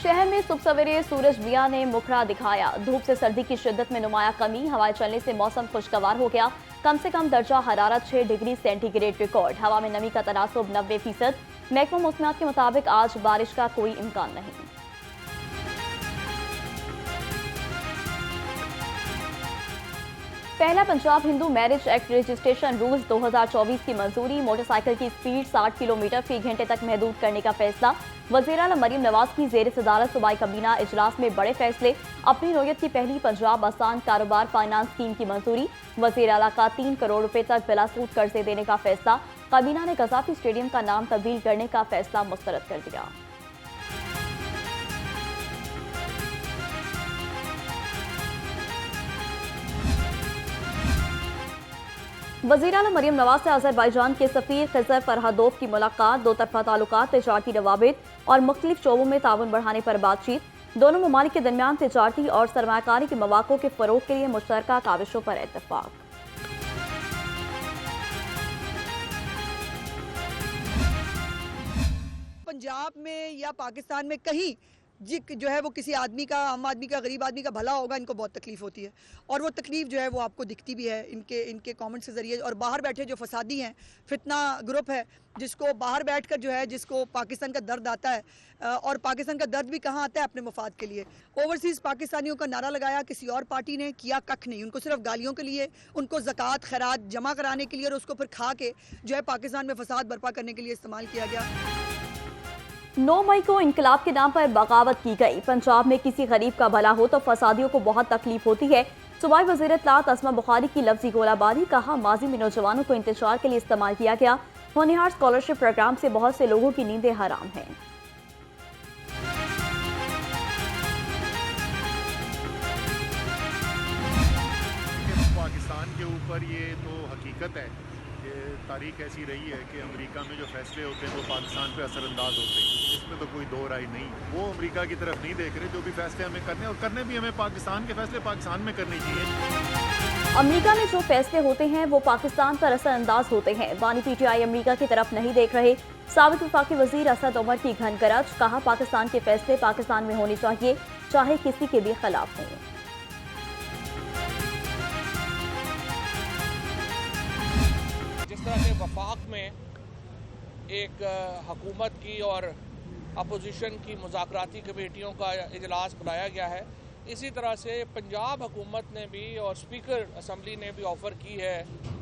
शहर में सुबह सवेरे सूरज मियां ने मुखरा दिखाया। धूप से सर्दी की शिद्दत में नुमाया कमी, हवाएं चलने से मौसम खुशगवार हो गया। कम से कम दर्जा हरारत 6 डिग्री सेंटीग्रेड रिकॉर्ड। हवा में नमी का तनासुब 90%। महकमा मौसमियात के मुताबिक आज बारिश का कोई इम्कान नहीं। पहला Punjab Hindu marriage act registration rules 2024 की मंजूरी। मोटरसाइकिल की स्पीड 60 किलोमीटर फी घंटे तक महदूद करने का फैसला। वज़ीर आला मरीम नवाज की जेर सदारत सूबाई काबीना इजलास में बड़े फैसले। अपनी नौयत की पहली पंजाब आसान कारोबार फाइनेंस स्कीम की मंजूरी। वज़ीर आला का 3 करोड़ रुपए तक बिला सूद कर्जे देने का फैसला। काबीना ने गजाफी स्टेडियम का नाम तब्दील करने का फैसला मुस्तरद कर दिया। वज़ीर आला मरीम नवाज से अज़रबैजान के सफ़ीर खिज़र फरहादोव की मुलाकात। दो तरफा ताल्लुकात, तिजारती रवाबित और मुख्तलिफ शोबों में ताउन बढ़ाने पर बातचीत। दोनों ममालिक के दरमियान तिजारती और सरमायाकारी के मौक़ों के फ़रोग़ के लिए मुश्तरका काविशों पर इत्तफ़ाक़। पंजाब में या पाकिस्तान में कहीं जो है वो किसी आदमी का, आम आदमी का, गरीब आदमी का भला होगा, इनको बहुत तकलीफ होती है और वो तकलीफ जो है वो आपको दिखती भी है इनके कमेंट्स के ज़रिए। और बाहर बैठे जो फसादी हैं, फितना ग्रुप है, जिसको बाहर बैठकर जो है जिसको पाकिस्तान का दर्द आता है और पाकिस्तान का दर्द भी कहाँ आता है, अपने मफाद के लिए। ओवरसीज़ पाकिस्तानियों का नारा लगाया, किसी और पार्टी ने किया कख नहीं। उनको सिर्फ गालियों के लिए, उनको ज़कात खैरात जमा कराने के लिए और उसको फिर खा के जो है पाकिस्तान में फसाद बर्पा करने के लिए इस्तेमाल किया गया। 9 मई को इनकलाब के नाम पर बगावत की गई। पंजाब में किसी गरीब का भला हो तो फसादियों को बहुत तकलीफ होती है। सूबाई वज़ीर इत्तलात अस्मा बुखारी की लफ्जी गोलाबारी। कहा, माजी में नौजवानों को इंतजार के लिए इस्तेमाल किया गया। होनहार स्कॉलरशिप प्रोग्राम से बहुत से लोगों की नींदें हराम हैं। पाकिस्तान के ऊपर ये तो हकीकत है, तारीख ऐसी रही है कि अमेरिका में जो फैसले होते हैं वो पाकिस्तान पे असरअंदाज होते हैं। इसमें तो कोई दो राय नहीं। वो अमेरिका की तरफ नहीं देख रहे। जो भी फैसले हमें करने और करने भी हमें पाकिस्तान के फैसले पाकिस्तान में करने चाहिए। अमेरिका में जो फैसले होते हैं वो पाकिस्तान पर असरअंदाज होते हैं। बानी पीटीआई अमेरिका की तरफ नहीं देख रहे। साबिक वफाकी वजीर असद उमर की घन गरज। कहा, पाकिस्तान के फैसले पाकिस्तान में होने चाहिए, चाहे किसी के भी खिलाफ हों। जिस तरह से वफाक में एक हुकूमत की और अपोजिशन की मुज़ाकराती कमेटियों का इजलास बुलाया गया है, इसी तरह से पंजाब हुकूमत ने भी और स्पीकर असम्बली ने भी ऑफ़र की है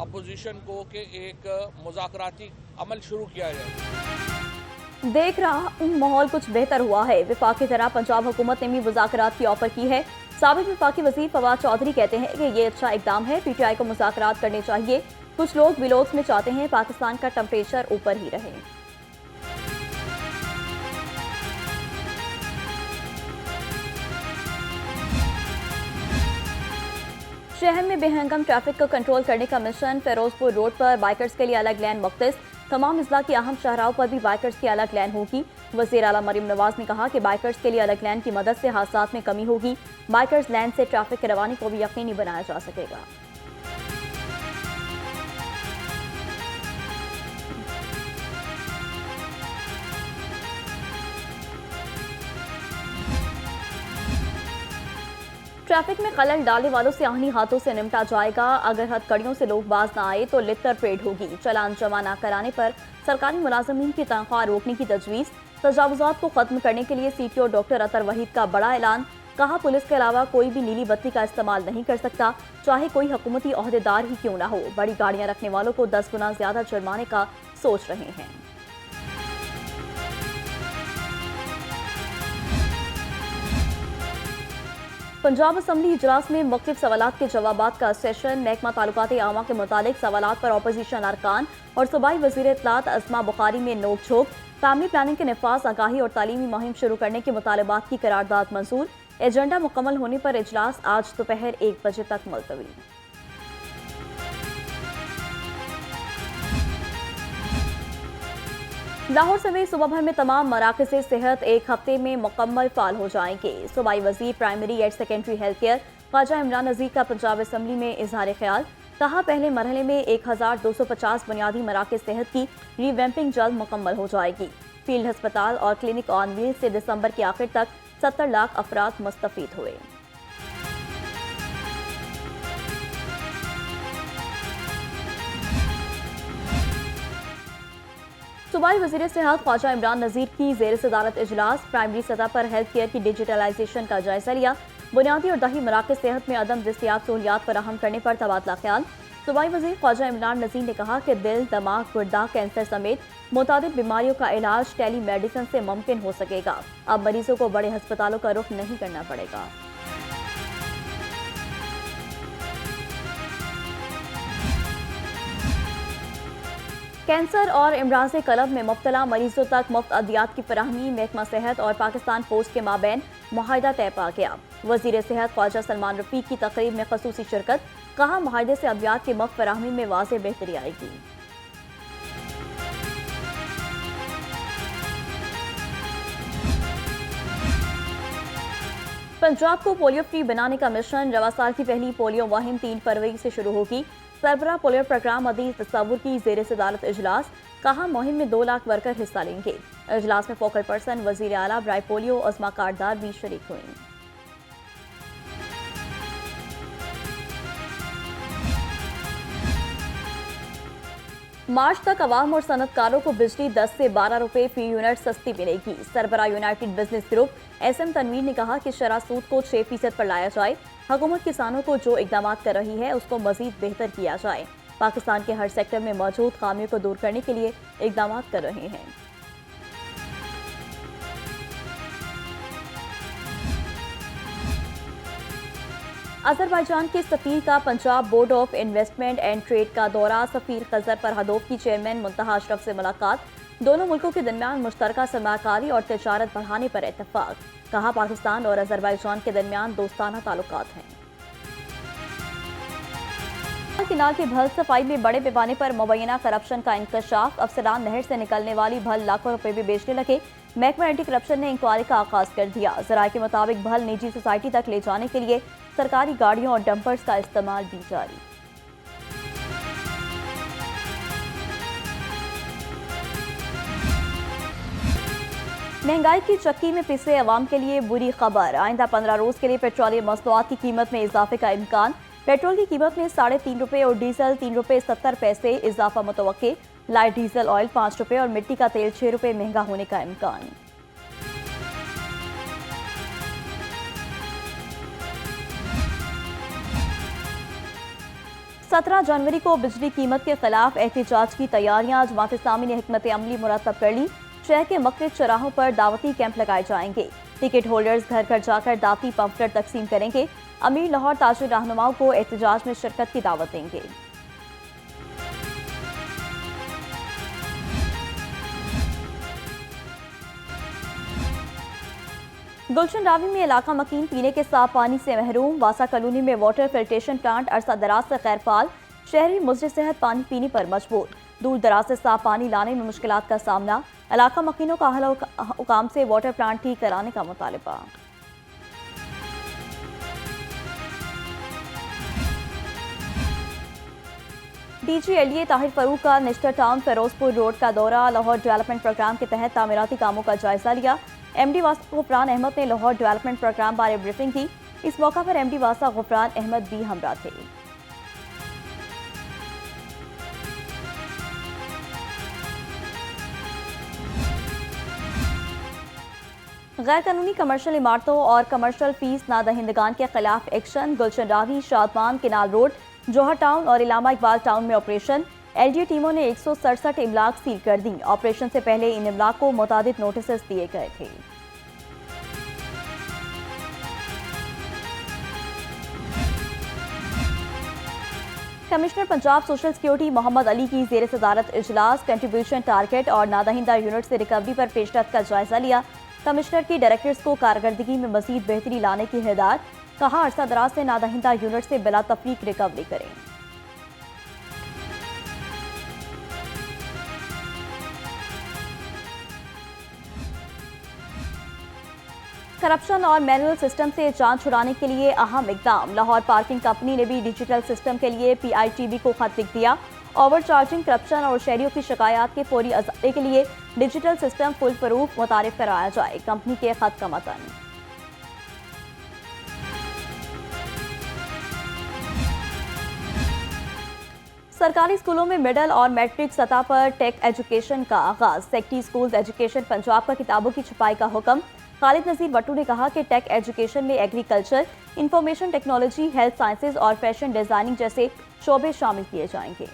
अपोजिशन को कि एक मुज़ाकराती अमल शुरू किया जाए। देख रहा माहौल कुछ बेहतर हुआ है। विफाक की तरह पंजाब हुकूमत ने भी मुज़ाकरात की ऑफर की है। साबिक विफाकी वज़ीर फवाद चौधरी कहते हैं कि ये अच्छा इकदाम है, पीटीआई को मुज़ाकरात करने चाहिए। कुछ लोग विलोद में चाहते हैं पाकिस्तान का टेम्परेचर ऊपर ही रहे। शहर में बेहंगम ट्रैफिक को कंट्रोल करने का मिशन। फिरोजपुर रोड पर बाइकर्स के लिए अलग लैन मुख्तस। तमाम अजला की अहम शाहराहों पर भी बाइकर्स की अलग लैन होगी। वज़ीर आला मरीम नवाज ने कहा कि बाइकर्स के लिए अलग लैन की मदद से हादसात में कमी होगी। बाइकर्स लैन से ट्रैफिक की रवानी को भी यकीनी बनाया जा सकेगा। ट्रैफिक में खलल डालने वालों से आहनी हाथों से निपटा जाएगा। अगर हथकड़ियों से लोग बाज ना आए तो लित्तर पेड होगी। चालान जमा न कराने पर सरकारी मुलाजमीन की तनख्वाह रोकने की तजवीज़। तजावुज़ात को खत्म करने के लिए सीटीओ डॉक्टर अतर वहीद का बड़ा ऐलान। कहा, पुलिस के अलावा कोई भी नीली बत्ती का इस्तेमाल नहीं कर सकता, चाहे कोई हुकूमती ओहदेदार ही क्यों ना हो। बड़ी गाड़ियां रखने वालों को 10 गुना ज्यादा जुर्माने का सोच रहे हैं। पंजाब असम्बली इजलास में मुख्तलिफ सवालात के जवाबात का सेशन। महकमा ताल्लुकात आमा के मुतालिक सवालात पर अपोजिशन अरकान और सूबाई वज़ीर इत्तलात अस्मा बुखारी में नोक झोंक। फैमिली प्लानिंग के नफाज, आगाही और तालीमी मुहिम शुरू करने के मुतालबात की करारदाद मंजूर। एजेंडा मुकम्मल होने पर इजलास आज दोपहर 1 बजे तक मुलतवी। लाहौर समेत सूबा भर में तमाम मराकज़ सेहत 1 हफ्ते में मुकम्मल फाल हो जाएंगे। सूबाई वज़ीर primary and secondary health care Khawaja Imran Nazir का पंजाब असम्बली में इजहार ख्याल। कहा, पहले मरहले में 1250 बुनियादी मराकज़ सेहत की रीवैम्पिंग जल्द मुकम्मल हो जाएगी। फील्ड अस्पताल और क्लिनिक ऑन व्हील से दिसंबर के आखिर तक 70 लाख अफराद मुस्तफीद हुए। सूबाई वज़ीर सेहत ख्वाजा इमरान नज़ीर की ज़ेर सदारत इजलास। प्राइमरी सतह पर हेल्थ केयर की डिजिटलाइजेशन का जायजा लिया। बुनियादी और दही मराकज़ सेहत में अदम दस्तियाब सहूलियात फराहम करने पर तबादला ख्याल। सूबाई वज़ीर ख्वाजा इमरान नज़ीर ने कहा कि दिल, दमाग, गुर्दा कैंसर समेत मुतादिद बीमारियों का इलाज टेली मेडिसिन से मुमकिन हो सकेगा। अब मरीजों को बड़े अस्पतालों का रुख नहीं करना पड़ेगा। कैंसर और इमराज कलब में मुब्तला मरीजों तक मुफ्त अद्वियात की फराहमी। महकमा सेहत और पाकिस्तान पोस्ट के माबैन मुआहिदा तय पा गया। वज़ीर सेहत ख्वाजा सलमान रफ़ीक की तकरीब में ख़ुसूसी शिरकत। कहा, मुआहिदे से अद्वियात की मुफ्त फराहमी में वाज़ेह बेहतरी आएगी। पंजाब को पोलियो फ्री बनाने का मिशन। रवा साल की पहली पोलियो मुहिम 3 फरवरी से शुरू होगी। सरबराह पोलियो प्रोग्राम अदील तस्वुर की ज़ेर सदारत इजलास। कहा, मुहिम में 2 लाख वर्कर हिस्सा लेंगे। इजलास में फोकल पर्सन वज़ीर आला बराए पोलियो उस्मा कार्डदार भी शरीक हुई। मार्च तक अवाम और सनतकारों को बिजली 10 से 12 रुपए फी यूनिट सस्ती मिलेगी। सरबराह united business group SM Tanveer ने कहा कि शरह सूद को 6% पर लाया जाए। हुकूमत किसानों को जो इकदाम कर रही है उसको मजीद बेहतर किया जाए। पाकिस्तान के हर सेक्टर में मौजूद खामियों को दूर करने के लिए इकदाम कर रहे हैं। अजरबैजान के सफीर का Punjab board of investment and trade का दौरा। सफीर खजर फरहदोव की चेयरमैन मुंतहा अशरफ से मुलाकात। दोनों मुल्कों के दरमियान मुश्तरका सरमाकारी और तिजारत बढ़ाने पर इत्तफाक। कहा, पाकिस्तान और अजरबैजान के दरमियान दोस्ताना ताल्लुकात हैं। किनाल की भल सफाई में बड़े पैमाने पर मुबैना करप्शन का इंकशाफ। अफसरान नहर से निकलने वाली भल लाखों रुपए भी बेचने लगे। महकमा एंटी करप्शन ने इंक्वायरी का आगाज कर दिया। जराये के मुताबिक भल निजी सोसाइटी तक ले जाने के लिए सरकारी गाड़ियों और डंपर्स का इस्तेमाल भी जारी। महंगाई की चक्की में पिसे अवाम के लिए बुरी खबर। आइंदा 15 रोज के लिए पेट्रोलियम मसनूआत की कीमत में इजाफे का इम्कान। पेट्रोल की कीमत में 3.5 रुपए और डीजल 3 रुपए 70 पैसे इजाफा मुतवक्के। लाइट डीजल ऑयल 5 रुपए और मिट्टी का तेल 6 रुपए महंगा होने का इम्कान। सत्रह जनवरी को बिजली कीमत के खिलाफ एहतजाज की तैयारियां। जमात इस्लामी ने हिकमत अमली मुरतब कर ली। शहर के मुख्तलिफ चौराहों पर दावती कैंप लगाए जाएंगे। टिकट होल्डर्स घर घर जाकर दावती पम्फलेट तकसीम करेंगे। अमीर लाहौर ताजिर रहनुमाओं को एहतजाज में शिरकत की दावत देंगे। गुलशन रावी में इलाका मकीन पीने के साफ पानी से महरूम। वासा कॉलोनी में वाटर फिल्ट्रेशन प्लांट अरसा दराज से खैरफाल। शहरी मुजर सेहत पानी पीने पर मजबूर। दूर दराज से साफ पानी लाने में मुश्किलात का सामना। इलाका मकीनों का अहल हुकाम से वाटर प्लांट ठीक कराने का मुतालबा। DGLA ताहिर फरूक का निश्तर टाउन फिरोजपुर रोड का दौरा। लाहौर डेवलपमेंट प्रोग्राम के तहत तामीराती कामों का जायजा लिया। MD वासा गुफरान अहमद ने लाहौर डेवलपमेंट प्रोग्राम बारे ब्रीफिंग की। इस मौका पर MD वासा गुफरान अहमद भी हमरा थे। गैर कानूनी कमर्शियल इमारतों और कमर्शियल फीस नादहिंदगान के खिलाफ एक्शन। गुलशन रावी, शादमान, किनाल रोड, जौहर टाउन और इलामा इकबाल टाउन में ऑपरेशन। LDA टीमों ने 167 इमलाक सील कर दी। ऑपरेशन से पहले इन इमलाक को मुतादिद नोटिस दिए गए थे। Commissioner Punjab social security Mohammad Ali की ज़ेर सदारत इजलास। कंट्रीब्यूशन टारगेट और नादहिंदा यूनिट से रिकवरी पर पेशरफ्त का जायजा लिया। कमिश्नर की डायरेक्टर्स को कारकर्दगी में मजीद बेहतरी लाने की हिदायत। कहा, अरसा दराज से नादहिंदा यूनिट से बिला तफरीक रिकवरी करें। करप्शन और मैनुअल सिस्टम से जान छुड़ाने के लिए अहम इकदाम। लाहौर पार्किंग कंपनी ने भी डिजिटल सिस्टम के लिए PITB को खत लिख दिया। ओवर चार्जिंग, करप्शन और शहरियों की शिकायत के फौरी अजाले के लिए डिजिटल सिस्टम फुल प्रूफ मुतारिफ कराया जाए। कंपनी के खत का मतन। सरकारी स्कूलों में मिडिल और मैट्रिक सतह पर टेक एजुकेशन का आगाज। सेक्टी स्कूल्स एजुकेशन पंजाब का किताबों की छपाई का हुक्म। खालिद नजीर भट्टू ने कहा कि टेक एजुकेशन में agriculture, information technology, health sciences और फैशन डिजाइनिंग जैसे शोबे शामिल किए जाएंगे।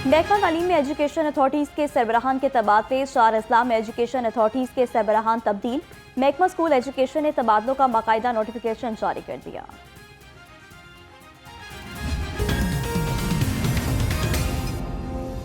महकमा तालीम में एजुकेशन अथॉरिटीज़ के सरबराहान के तबादले। शार इस्लाम में एजुकेशन अथॉरिटीज़ के सरबराहान तब्दील। महकमा स्कूल एजुकेशन ने तबादलों का बाकायदा नोटिफिकेशन जारी कर दिया।